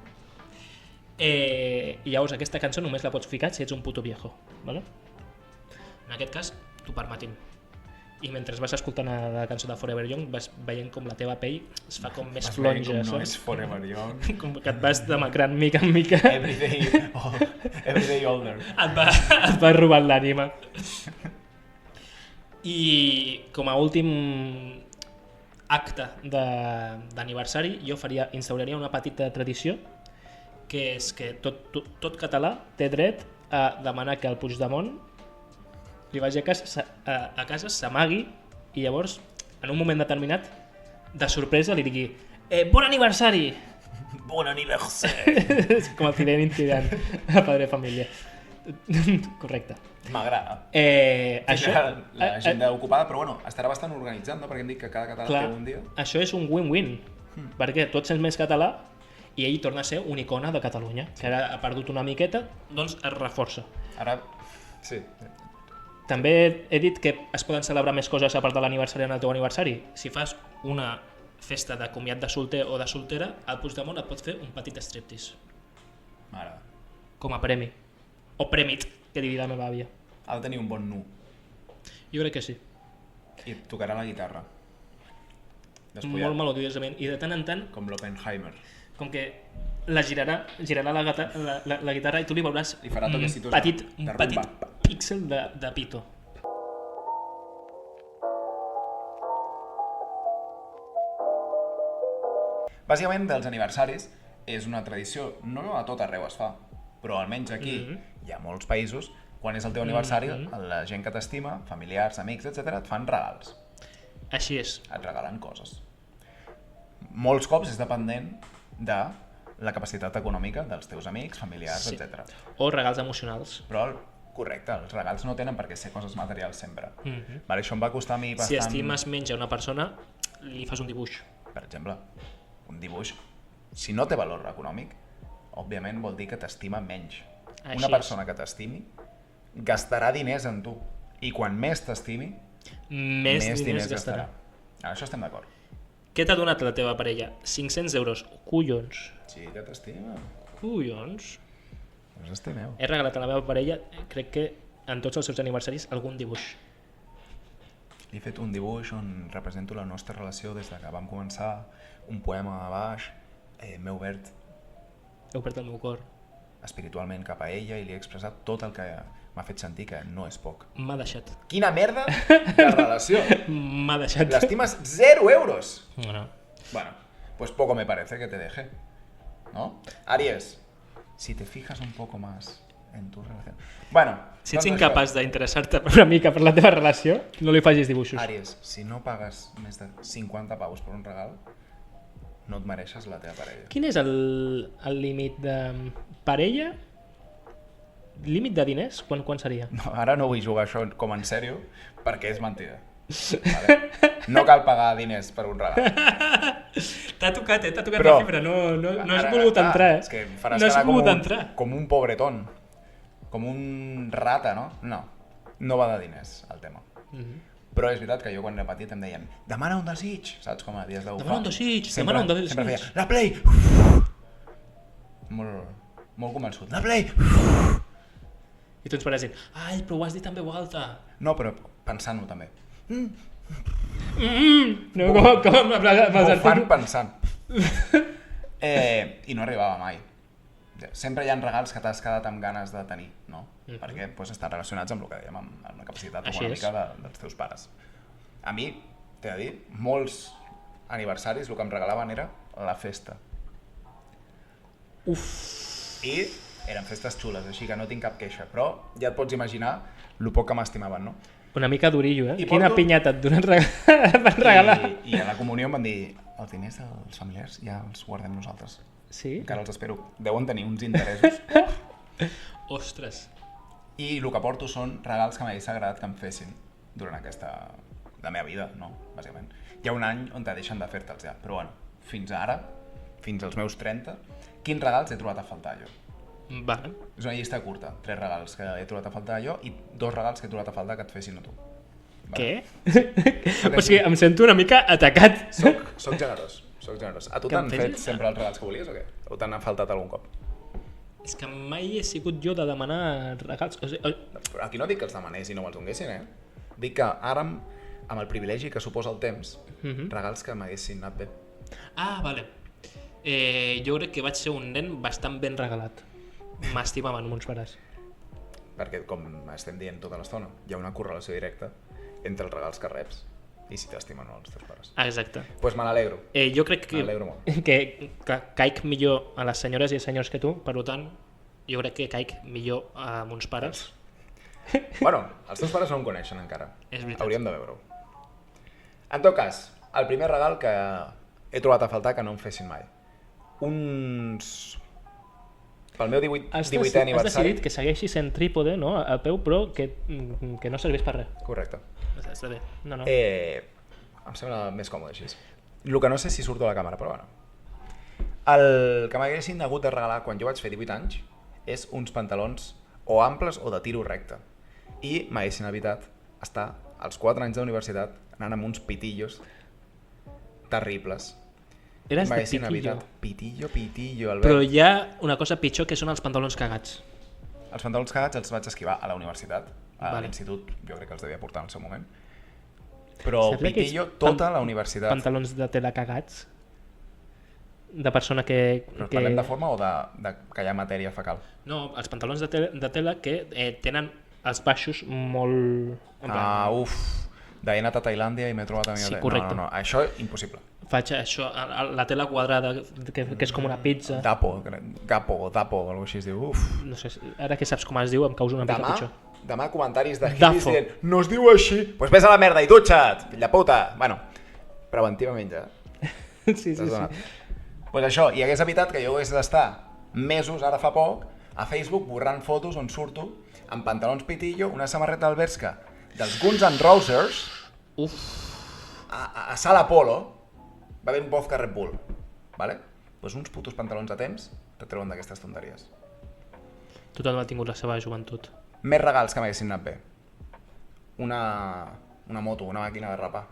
I llavors aquesta cançó només la pots ficar si ets un puto viejo, ¿vale? En aquest cas, t'ho permetin. I mentre vas escoltant la cançó de Forever Young vas veient com la teva pell es fa com més flonja, com no és Forever Young. Com que et vas demacrant mica en mica. Everyday older. Et vas robant l'ànima. I com a últim acte d'aniversari jo instauraria una petita tradició que és que tot català té dret a demanar que el Puigdemont li vagi a casa, s'amagui i llavors, en un moment determinat, de sorpresa li digui bon aniversari! Bon aniversari! Com el Zinedine Zidane a Padre Família. Correcte. M'agrada. Això... L'agenda ocupada, però bueno, estarà bastant organitzat, no? Perquè hem dit que cada català té un dia. Això és un win-win, perquè tots sents més català i ell torna a ser una icona de Catalunya, que ara ha perdut una miqueta, doncs es reforça. Ara, sí. També he dit que es poden celebrar més coses a part de l'aniversari en el teu aniversari. Si fas una festa de comiat de solter o de soltera, al Puigdemont et pot fer un petit striptease. M'agrada. Com a premi. O prèmit, que diria la meva àvia. Ha de tenir un bon nu. Jo crec que sí. I tocarà la guitarra. Despullat. Molt melodiosament. I de tant en tant... Com l'Oppenheimer. Com que la girarà la guitarra i tu li veuràs un petit píxel de pito. Bàsicament, dels aniversaris és una tradició, no a tot arreu es fa, però almenys aquí hi ha molts països, quan és el teu aniversari, la gent que t'estima, familiars, amics, etc., et fan regals. Així és. Et regalen coses. Molts cops és dependent de la capacitat econòmica dels teus amics, familiars, etc. O regals emocionals. Però, correcte, els regals no tenen per què ser coses materials sempre. Vale, això em va costar a mi bastant... Si estimes menys a una persona, li fas un dibuix. Per exemple, un dibuix, si no té valor econòmic, òbviament vol dir que t'estima menys. Una persona que t'estimi gastarà diners en tu. I quan més t'estimi, més diners gastarà. En això estem d'acord. Què t'ha donat la teva parella? 500 euros. Collons. Sí, que t'estima. Collons. Us estimeu. He regalat a la meva parella, crec que en tots els seus aniversaris, algun dibuix. Li he fet un dibuix on represento la nostra relació des de que vam començar, un poema a baix, m'he obert... He obert el meu cor. Espiritualment cap a ella i li he expressat tot el que m'ha fet sentir que no és poc. M'ha deixat. Quina merda de relació! M'ha deixat. L'estimes 0 euros! No. Bueno, pues poco me parece que te deje, ¿no? Aries, si te fijas un poco más en tu relación... Bueno, si ets incapaç d'interessar-te una mica per la teva relació, no li facis dibuixos. Aries, si no pagues més de 50 paus per un regal, no et mereixes la teva parella. Quin és el límit de parella? Límit de diners? Quan seria? No, ara no vull jugar això com en sèrio, perquè és mentida. Vale? No cal pagar diners per un regal. T'ha tocat la fibra, no has volgut entrar, És que faràs quedar com un pobretón, com un rata, no? No va de diners el tema. Però és veritat que jo quan era petit em deien demana un desig, saps com a dies d'ufà? Demana un desig, demana un desig. Sempre feia, la Play! Molt convençut, la Play! I tu ens pareixes, ai, però ho has dit en veu alta. No, però pensant-ho també. No, com ho fan pensant. I no arribava mai. Sempre hi ha regals que t'has quedat amb ganes de tenir, no? Perquè estan relacionats amb el que dèiem, amb la capacitat econòmica dels teus pares. A mi, t'he de dir, molts aniversaris el que em regalaven era la festa. I eren festes xules, així que no tinc cap queixa, però ja et pots imaginar el poc que m'estimaven, no? Una mica durillo, I Quina porto- pinyata et donen per regalar. I a la comunió em van dir els diners dels familiars ja els guardem nosaltres. Sí? Encara els espero. Deuen tenir uns interessos. Ostres. I el que porto són regals que m'hagués agradat que em fessin durant la meva vida, no? Bàsicament. Hi ha un any on te deixen de fer-te'ls ja, però bueno, fins ara, fins als meus 30, quins regals he trobat a faltar jo? Vale. És una llista curta, 3 regals que he trobat a faltar jo i 2 regals que he trobat a faltar que et fessin a tu. Què? O sigui, em sento una mica atacat. Soc generós, soc generós. A tu Que em t'han fessin? fet sempre els regals que volies o què? O t'han faltat algun cop? És que mai he sigut jo de demanar regals. O sigui, Però aquí no dic que els demanés i no me'ls donessin, Dic que ara, amb el privilegi que suposa el temps, regals que m'haguessin anat bé. Ah, vale. Jo crec que vaig ser un nen bastant ben regalat. M'estimaven mons pares. Perquè, com estem dient tota l'estona, hi ha una correlació directa entre els regals que reps i si t'estimen o no els teus pares. Ah, exacte. Doncs pues me n'alegro. Jo crec M'alegro molt. que caic millor a les senyores i senyors que tu, per tant, jo crec que caic millor a mons pares. Bueno, els teus pares no em coneixen encara. És veritat. Hauríem de veure-ho. En tot cas, el primer regal que he trobat a faltar que no em fessin mai. Pel meu 18è Has aniversari... decidit que segueixi sent trípode, no?, a peu, però que no serveix per res. Correcte. Està bé. No. Em sembla més còmode així. El que no sé si surto a la càmera, però bueno. El que m'haguessin hagut de regalar quan jo vaig fer 18 anys és uns pantalons o amples o de tiro recte. I m'haguessin evitat estar als 4 anys de universitat anant amb uns pitillos terribles. Eres de M'haguessin pitillo. evitat pitillo, Albert. Però hi ha una cosa pitjor que són els pantalons cagats. Els pantalons cagats els vaig esquivar a la universitat. A Vale. l'institut jo crec que els devia portar en el seu moment. Però Saps aquells pitillo tota la universitat. Pantalons de tela cagats? De persona que... Però parlem de forma o de que hi ha matèria fecal? No, els pantalons de tela que tenen els baixos molt... en plan, De he anat a Tailàndia i m'he trobat a mi... Sí, correcte. No, això impossible. Faig això, la tela quadrada, que és com una pizza. Gapo o dapo, o alguna cosa així es diu. No sé, ara que saps com es diu, em causa una mica pitjor. Demà comentaris de Dafo. hippies dient no es diu així, doncs pues ves a la merda i dutxa't, fill de puta. Bueno, preventivament ja. Sí. Pues això, i hagués evitat que jo hagués d'estar mesos, ara fa poc, a Facebook borrant fotos on surto amb pantalons pitillo, una samarreta del Bershka dels Guns N' Roses a Sala Polo bevent vodka Red Bull, vale? Pues uns putos pantalons a temps te treuen d'aquestes tonteries. Tothom ha tingut la seva joventut. Més regals que m'haguessin anat bé. Una moto, una màquina de rapar.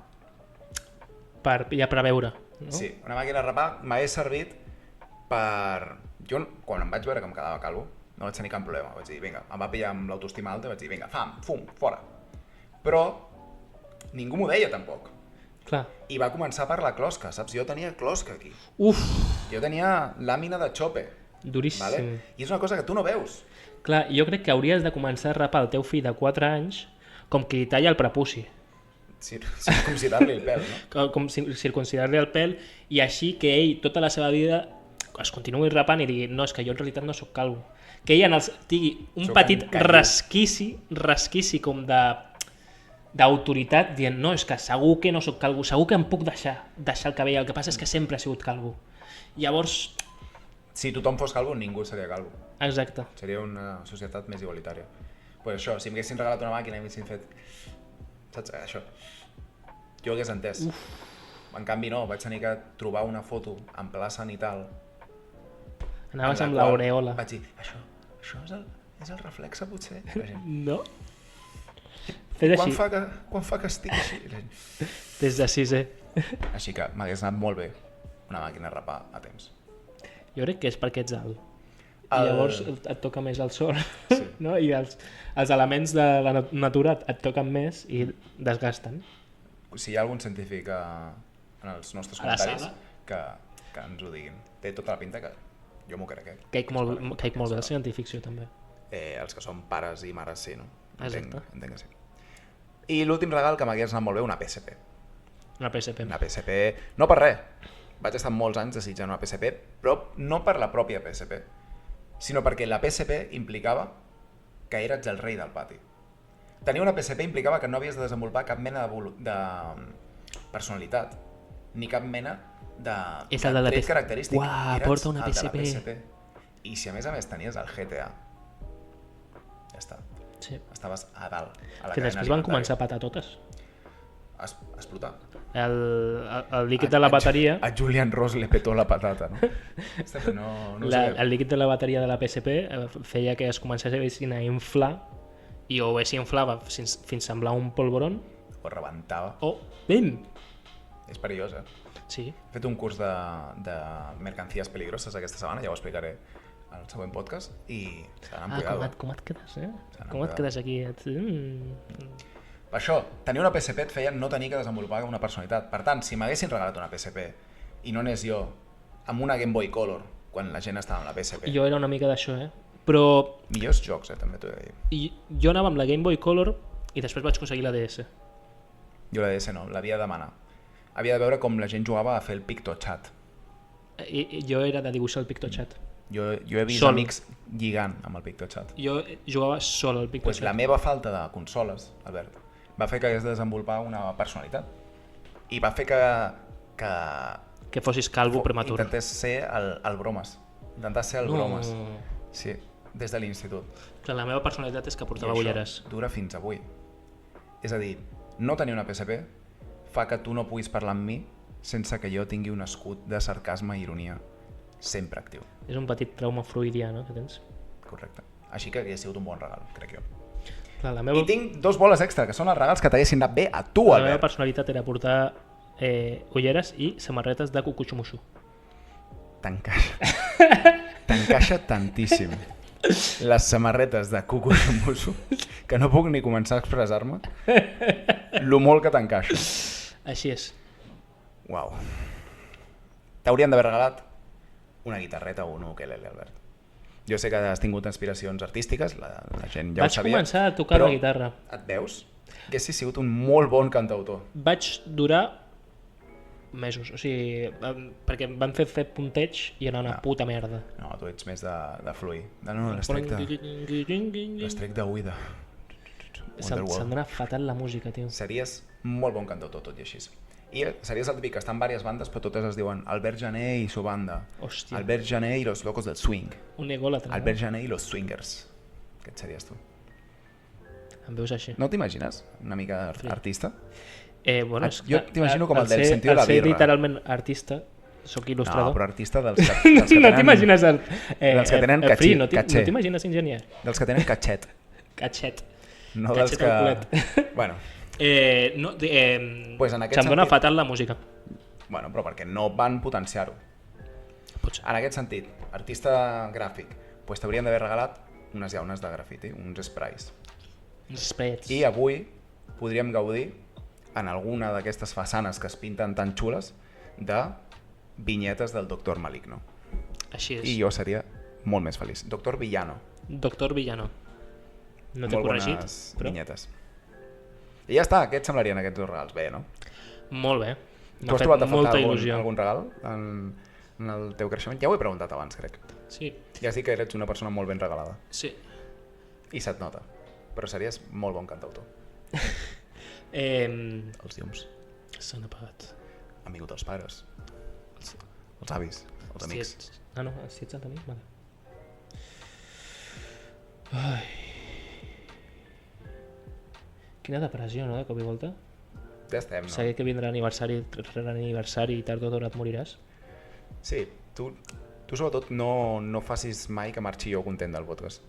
Ja per a veure, no? Sí, una màquina de rapar m'hagués servit per... Jo, quan em vaig veure que em quedava calvo, no vaig tenir cap problema. Vaig dir, vinga, em va pillar amb l'autoestima alta i vaig dir, vinga, fum, fora. Però ningú m'ho deia tampoc. Clar. I va començar per la closca, saps? Jo tenia closca aquí. Uf, Jo tenia làmina de xope, duríssim. vale? I és una cosa que tu no veus. Clar, jo crec que hauries de començar a rapar el teu fill de 4 anys com qui li talla el prepuci. Circumcidar-li el pèl, no? Com circumcidar-li el pèl i així que ell tota la seva vida es continuï rapant i digui no, és que jo en realitat no sóc calvo. Que ell tingui un Sóc petit encallo. resquici com d'autoritat dient no, és que segur que no sóc calvo, segur que em puc deixar el cabell, el que passa és que sempre he sigut calvo. Llavors... Si tothom fos calvo, ningú seria calvo. Exacte. Seria una societat més igualitària. Pues això, si m'haguessin regalat una màquina i m'haguessin fet... Saps? Això. Jo ho hagués entès. En canvi no, vaig tenir que trobar una foto en plaça Nital. Anaves amb l'aureola. Vaig dir, això és el reflexe potser? No? Fes així. Quan fa que estic així? Des de 6è. Així que m'hagués anat molt bé una màquina de rapar a temps. Jo crec que és perquè ets alt. I llavors et toca més el sol, Sí. no? I els elements de la natura et toquen més i desgasten. Si hi ha algun científic en els nostres A la comentaris sala? que ens ho diguin. Té tota la pinta que jo m'ho crec, Caic molt bé el científic, jo també. Els que són pares i mares sí, no? Exacte. Entenc que sí. I l'últim regal que m'hagués anat molt bé, una PSP. Una PSP. Una PSP, no per res. Vaig estar molts anys desitjant una PSP, però no per la pròpia PSP, sinó perquè la PSP implicava que eres el rei del pati. Tenir una PSP implicava que no havies de desenvolupar cap mena de personalitat, ni cap mena de És el de la tret PSP. característic. Uah, Eres porta una el de la PSP. I si a més tenies el GTA, ja està. Sí. Estaves a dalt, a la Que cadena després van alimentària. començar a patar totes. A explotar. El líquid de la bateria... A Julian Ross le petó la patata, no? Ostres, no ho sabia. El líquid de la bateria de la PSP feia que es comencessin a inflar i o bé s'inflava fins a semblar un polvoron O rebentava. o... Bim! És perillós, eh? Sí. He fet un curs de mercancías peligroses aquesta setmana, ja ho explicaré al següent podcast, i s'han amb Com et quedes, eh? S'han Com et cuidado. quedes aquí? Per això, tenir una PSP et feia no tenir que desenvolupar una personalitat. Per tant, si m'haguessin regalat una PSP i no anés jo amb una Game Boy Color quan la gent estava amb la PSP, Jo era una mica d'això, eh? Però millors jocs, també t'ho he de dir. jo anava amb la Game Boy Color i després vaig aconseguir la DS. Jo la DS no, l'havia de demanar. Havia de veure com la gent jugava a fer el PictoChat. Jo era de dibuixar el PictoChat. Jo he vist Sol. amics lligant amb el PictoChat. Jo jugava sol al Pues PictoChat. la meva falta de consoles, Albert, va fer que hagués de desenvolupar una personalitat. I va fer que Que fossis calvo prematur. intentés ser el bromes. Intentar ser el bromes. Sí, des de l'institut. Clar, la meva personalitat és que portava I això ulleres. dura fins avui. És a dir, no tenir una PSP fa que tu no puguis parlar amb mi sense que jo tingui un escut de sarcasme i ironia sempre actiu. És un petit trauma freudià, no?, que tens. Correcte. Així que hauria sigut un bon regal, crec jo. Clar, la meva, I tinc 2 boles extra, que són els regals que t'haguessin anat bé a tu, la meva Albert. personalitat era portar ulleres i samarretes de cucuxumuxu. T'encaixa tantíssim. Les samarretes de Cucu Musu, que no puc ni començar a expressar-me, lo molt que t'encaixa. Així és. Uau. T'haurien d'haver regalat una guitarreta o un ukelele, Albert. Jo sé que has tingut inspiracions artístiques, la gent ja Vaig ho sabia. començar a tocar la guitarra. Et veus? Haguessis sigut un molt bon cantautor. Vaig durar mesos, o sigui, perquè em van fer punteig i era una puta merda. No, tu ets més de fluir. No, l'estrec d'oïda. Se'm dona fatal la música, tio. Series molt bon cantautor, tot i així. I series el típic que està en diverses bandes, però totes es diuen Albert Jané i su banda. Hòstia. Albert Jané i los locos del swing. Un egòlatra. Albert Jané i los swingers. Aquest series tu. Em veus així? No t'imagines una mica artista? Bueno, Jo t'imagino com el del sentit de la Al ser birra. literalment artista, sóc il·lustrador. No, però artista dels que tenen... No t'imagines el... dels que tenen Free, no caché. t'imagines enginyer? Dels que tenen catxet. Catxet. No Catxet dels que... al culet. Bueno, Pues en aquest se'm dona sentit- fatal la música. bueno, però perquè no van potenciar-ho. Potser. En aquest sentit, artista gràfic, pues t'haurien d'haver regalat unes llaunes de grafiti, uns sprays. Uns sprets. I avui podríem gaudir, en alguna d'aquestes façanes que es pinten tan xules, de vinyetes del Doctor Maligno. Així és. I jo seria molt més feliç. Doctor Villano. Doctor Villano. No t'he Molt corregit, bones però... vinyetes. I ja està, què et semblarien aquests 2 regals? Bé, no? Molt bé. Tu M'ha has fet trobat a faltar molta il·lusió. algun regal en el teu creixement? Ja ho he preguntat abans, crec. Sí, Ja sé que eres una persona molt ben regalada. sí. I se't nota. Però series molt bon cantautor. Els llums. S'han apagat. Han vingut els pares. Els avis. Els amics. No, si ets amic, vale. Ai. Quina depressió, no?, de cop i volta. Ja estem, no? Saber que vindrà aniversari rere aniversari i tard o d'hora et moriràs. Sí, tu sobretot no facis mai que marxi jo content del podcast.